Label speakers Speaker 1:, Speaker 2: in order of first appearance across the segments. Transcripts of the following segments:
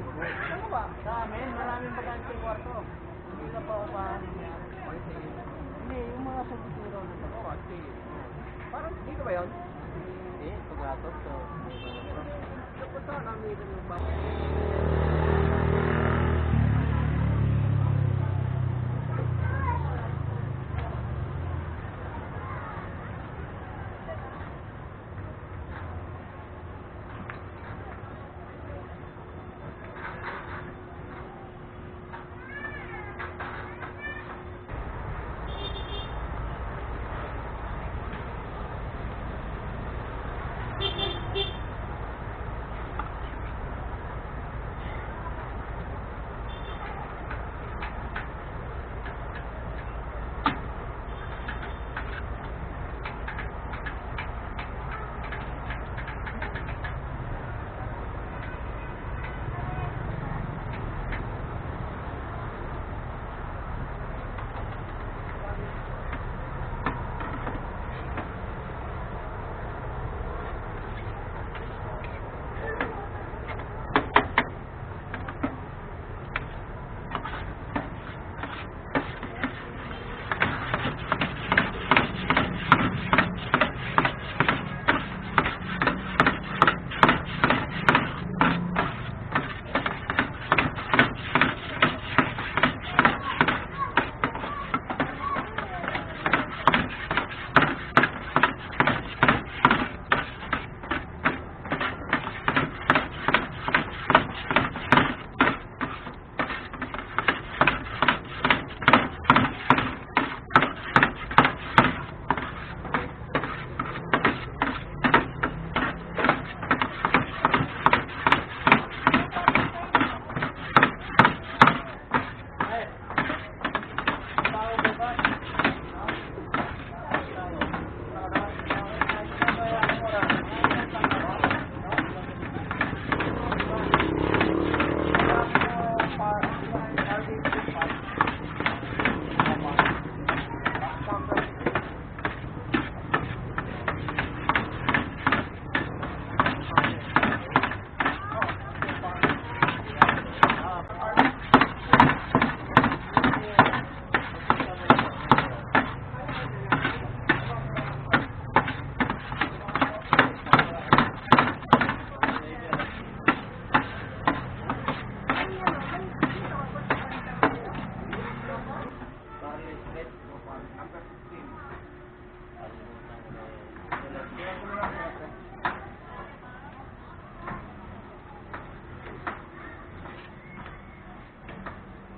Speaker 1: Ano ba? Sa amin, maraming bakanting kwarto. Hindi na pa upahan niya. Hindi, yung mga subituro na ito. Oo, kasi. Parang dito ba yun? Hindi, pagkatog to. Dapat sana namin yung bago.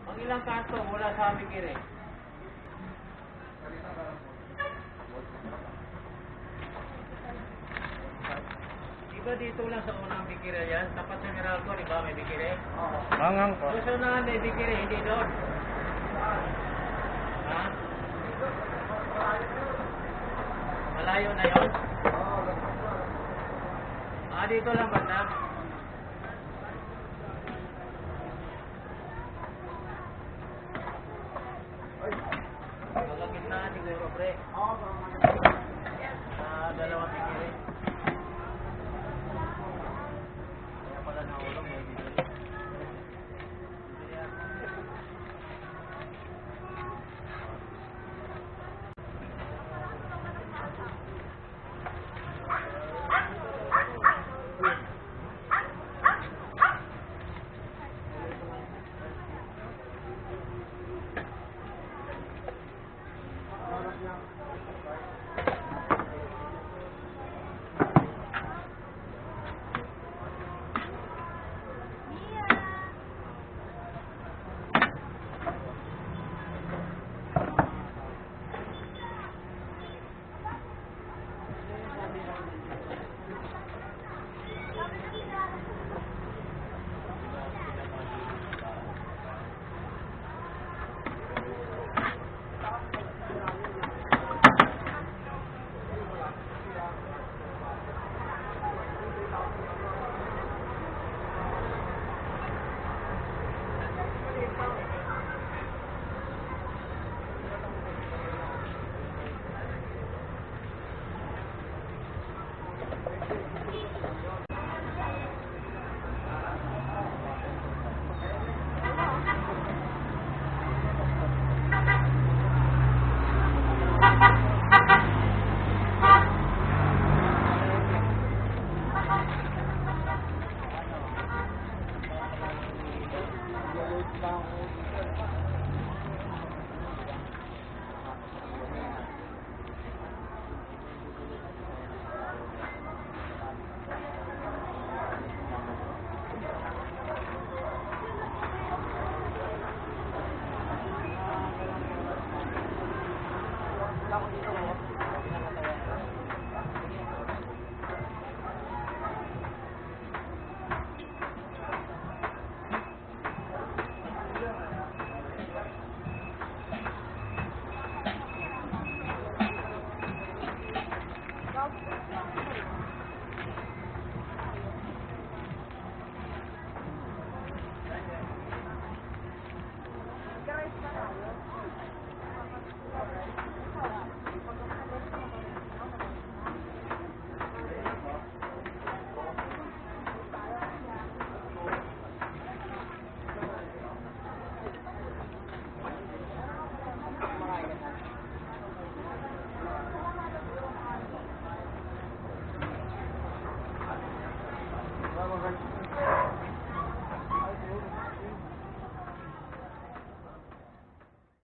Speaker 1: Ang ilang kanto mula sa Bikire? Diba dito lang sa unang Bikire yan? Tapat sa Meralco, di ba may Bikire? Oo.
Speaker 2: Hangang po.
Speaker 1: Susunod may Bikire, hindi doon. Ha? Malayo na yun? Ah, dito lang banda? Magkakita siguro, pre. Sa dalawang Bikire. Kaya pala naulong, may Bikire. Ako dito